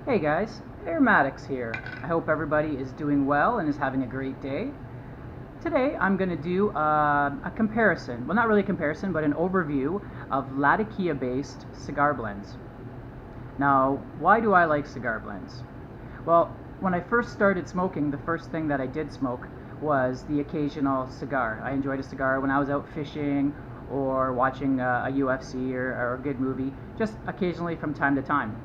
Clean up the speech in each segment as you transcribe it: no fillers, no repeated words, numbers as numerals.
Hey guys, Aromatics here. I hope everybody is doing well and is having a great day. Today I'm going to do a comparison, well not really a comparison, but an overview of latakia based cigar blends. Now, why do I like cigar blends? Well, when I first started smoking, the first thing that I did smoke was the occasional cigar. I enjoyed a cigar when I was out fishing or watching a UFC or a good movie, just occasionally from time to time.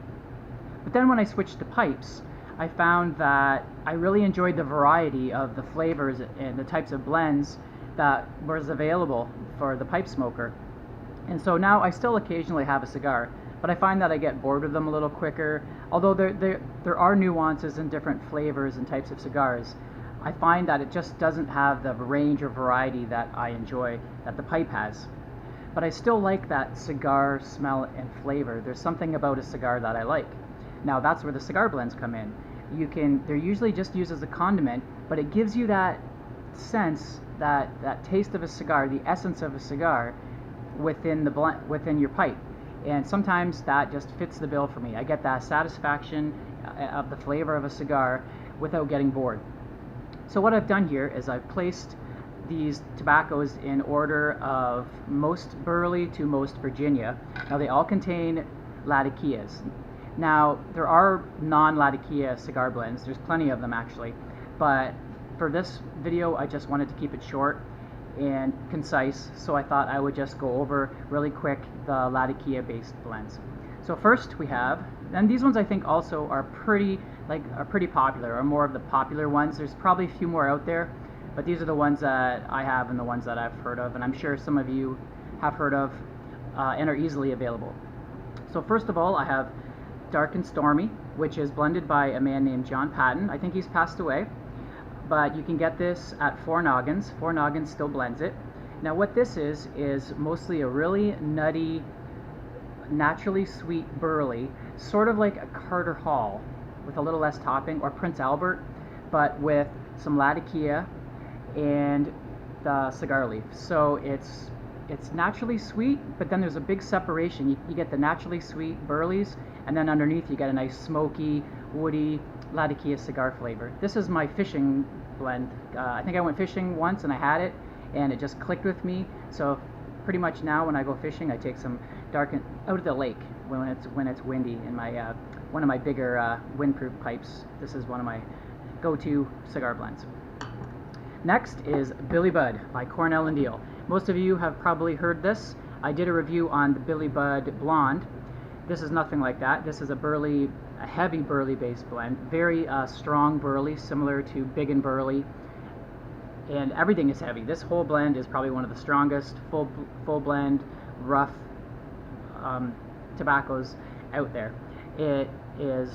But then when I switched to pipes, I found that I really enjoyed the variety of the flavors and the types of blends that was available for the pipe smoker. And so now I still occasionally have a cigar, but I find that I get bored with them a little quicker. Although there are nuances in different flavors and types of cigars, I find that it just doesn't have the range or variety that I enjoy that the pipe has. But I still like that cigar smell and flavor. There's something about a cigar that I like. Now that's where the cigar blends come in. They're usually just used as a condiment, but it gives you that sense, that taste of a cigar, the essence of a cigar within within your pipe. And sometimes that just fits the bill for me. I get that satisfaction of the flavor of a cigar without getting bored. So what I've done here is I've placed these tobaccos in order of most burley to most Virginia. Now they all contain latakias. Now, there are non-latakia cigar blends. There's plenty of them actually, but for this video I just wanted to keep it short and concise, so I thought I would just go over really quick the latakia based blends. So first we have, and these ones I think also are pretty popular, or more of the popular ones. There's probably a few more out there, but these are the ones that I have and the ones that I've heard of, and I'm sure some of you have heard of and are easily available. So first of all, I have Dark and Stormy, which is blended by a man named John Patton. I think he's passed away, but you can get this at Four Noggins. Four Noggins still blends it. Now what this is mostly a really nutty, naturally sweet burley, sort of like a Carter Hall with a little less topping, or Prince Albert, but with some latakia and the cigar leaf. So it's naturally sweet, but then there's a big separation. You get the naturally sweet burleys, and then underneath you get a nice smoky, woody latakia cigar flavor. This is my fishing blend. I think I went fishing once and I had it, and it just clicked with me. So pretty much now when I go fishing, I take some Dark and out of the lake when it's windy in my one of my bigger windproof pipes. This is one of my go-to cigar blends. Next is Billy Bud by Cornillon. Most of you have probably heard this. I did a review on the Billy Bud Blonde. This is nothing like that. This is a heavy burley based blend, very strong burley, similar to Big and Burley, and everything is heavy. This whole blend is probably one of the strongest full blend rough tobaccos out there. It is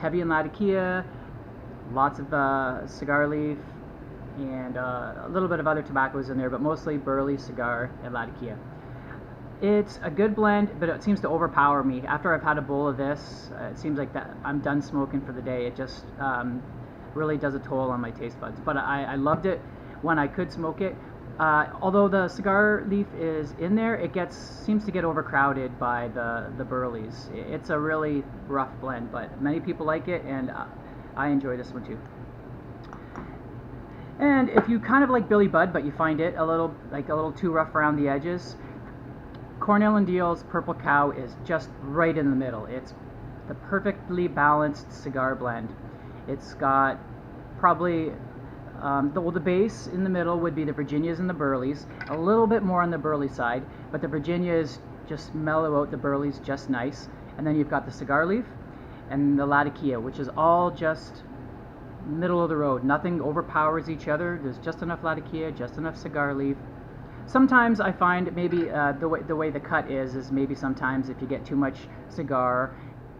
heavy in latakia, lots of cigar leaf, and a little bit of other tobaccos in there, but mostly burley, cigar, and latakia. It's a good blend, but it seems to overpower me. After I've had a bowl of this, it seems like that I'm done smoking for the day. It just really does a toll on my taste buds. But I loved it when I could smoke it. Although the cigar leaf is in there, it seems to get overcrowded by the burleys. It's a really rough blend, but many people like it, and I enjoy this one too. And if you kind of like Billy Bud, but you find it a little too rough around the edges, Cornillon's Purple Cow is just right in the middle. It's the perfectly balanced cigar blend. It's got probably the base in the middle would be the Virginias and the Burleys, a little bit more on the Burley side, but the Virginias just mellow out the Burleys just nice. And then you've got the cigar leaf and the latakia, which is all just middle of the road. Nothing overpowers each other. There's just enough latakia, just enough cigar leaf. Sometimes I find maybe the way the cut is maybe sometimes if you get too much cigar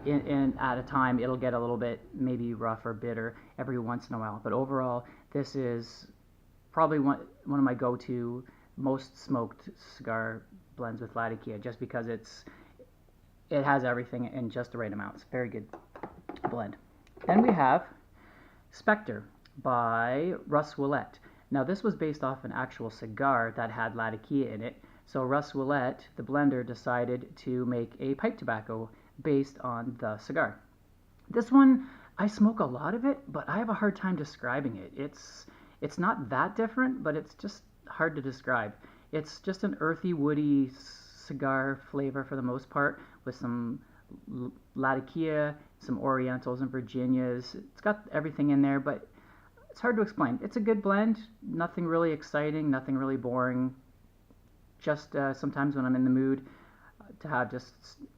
in at a time, it'll get a little bit maybe rough or bitter every once in a while. But overall, this is probably one of my go-to most smoked cigar blends with latakia, just because it has everything in just the right amounts. Very good blend. Then we have Specter by Russ Willett. Now this was based off an actual cigar that had latakia in it, so Russ Willett, the blender, decided to make a pipe tobacco based on the cigar. This one, I smoke a lot of it, but I have a hard time describing it. It's not that different, but it's just hard to describe. It's just an earthy, woody cigar flavor for the most part, with some latakia, some Orientals and Virginias. It's got everything in there, but it's hard to explain. It's a good blend. Nothing really exciting, nothing really boring. Just sometimes when I'm in the mood to have just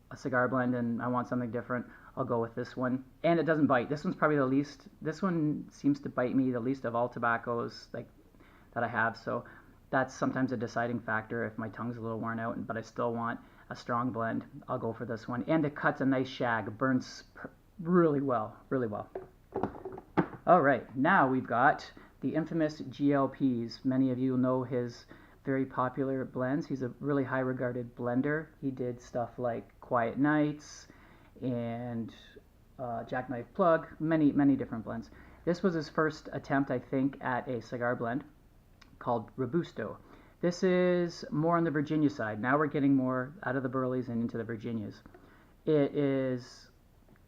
a cigar blend and I want something different, I'll go with this one. And it doesn't bite. This one's probably the least. This one seems to bite me the least of all tobaccos like that I have. So that's sometimes a deciding factor if my tongue's a little worn out, but I still want a strong blend. I'll go for this one. And it cuts a nice shag. Burns really well, really well. All right, now we've got the infamous GLPs. Many of you know his very popular blends. He's a really high regarded blender. He did stuff like Quiet Nights and Jackknife Plug, many different blends. This was his first attempt, I think, at a cigar blend called Reboosto. This is more on the Virginia side. Now we're getting more out of the Burleys and into the Virginias. It is,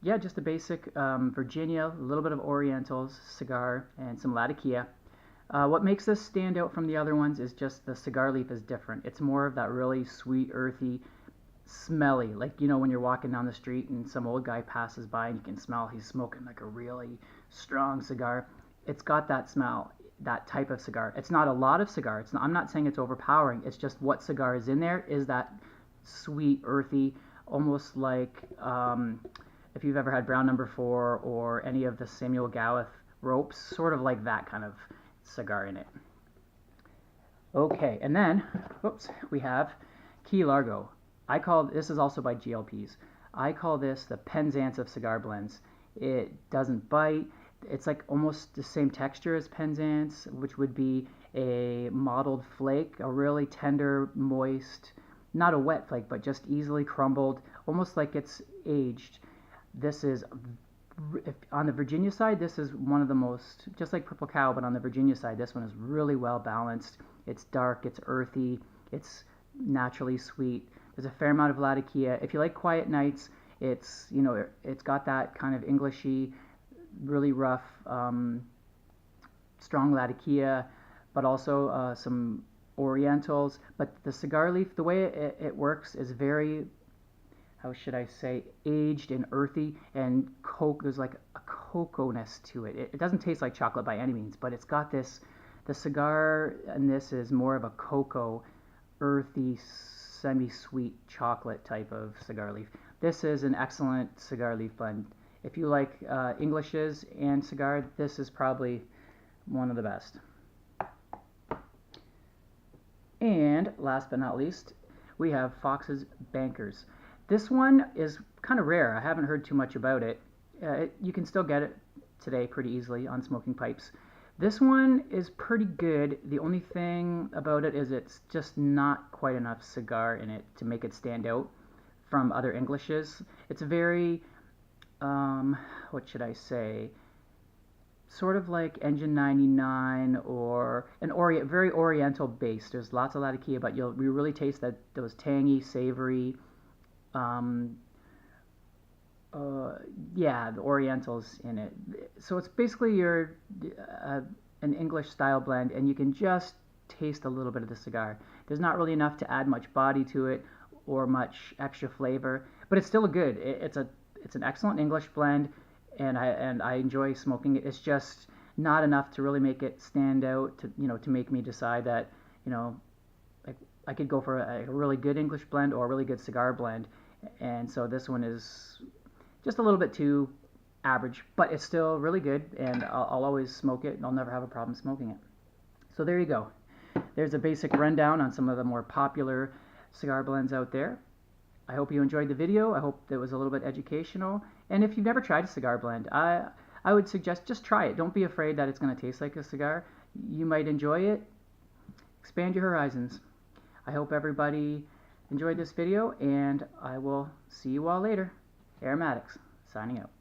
yeah, just a basic Virginia, a little bit of Orientals, cigar, and some latakia. What makes this stand out from the other ones is just the cigar leaf is different. It's more of that really sweet, earthy, smelly, like, you know, when you're walking down the street and some old guy passes by and you can smell he's smoking like a really strong cigar. It's got that smell, that type of cigar. It's not a lot of cigar. I'm not saying it's overpowering. It's just what cigar is in there is that sweet, earthy, almost like if you've ever had Brown Number 4 or any of the Samuel Gawith ropes, sort of like that kind of cigar in it. Okay, and then, whoops, we have Key Largo. This is also by GLPs. I call this the Penzance of cigar blends. It doesn't bite. It's like almost the same texture as Penzance, which would be a mottled flake, a really tender, moist, not a wet flake, but just easily crumbled, almost like it's aged. This is, on the Virginia side, this is one of the most, just like Purple Cow, but on the Virginia side, this one is really well balanced. It's dark, it's earthy, it's naturally sweet. There's a fair amount of latakia. If you like Quiet Nights, it's, you know, it's got that kind of Englishy, really rough, strong latakia, but also some Orientals. But the cigar leaf, the way it works is very, how should I say, aged and earthy, and there's like a cocoa-ness to it. It doesn't taste like chocolate by any means, but it's got this, the cigar, and this is more of a cocoa, earthy, semi-sweet chocolate type of cigar leaf. This is an excellent cigar leaf blend. If you like Englishes and cigar, this is probably one of the best. And last but not least, we have Fox's Bankers. This one is kind of rare. I haven't heard too much about it. You can still get it today pretty easily on Smoking Pipes. This one is pretty good. The only thing about it is it's just not quite enough cigar in it to make it stand out from other Englishes. It's very, what should I say, sort of like Engine 99 or an very Oriental base. There's lots of latakia, but you really taste those tangy, savory, yeah, the Orientals in it. So it's basically an English style blend, and you can just taste a little bit of the cigar. There's not really enough to add much body to it or much extra flavor, but it's still good. It's an excellent English blend, and I enjoy smoking it. It's just not enough to really make it stand out, to make me decide that, like, I could go for a really good English blend or a really good cigar blend. And so this one is just a little bit too average, but it's still really good, and I'll always smoke it, and I'll never have a problem smoking it. So there you go. There's a basic rundown on some of the more popular cigar blends out there. I hope you enjoyed the video. I hope it was a little bit educational. And if you've never tried a cigar blend, I would suggest just try it. Don't be afraid that it's going to taste like a cigar. You might enjoy it. Expand your horizons. I hope everybody enjoyed this video, and I will see you all later. Aromatics, signing out.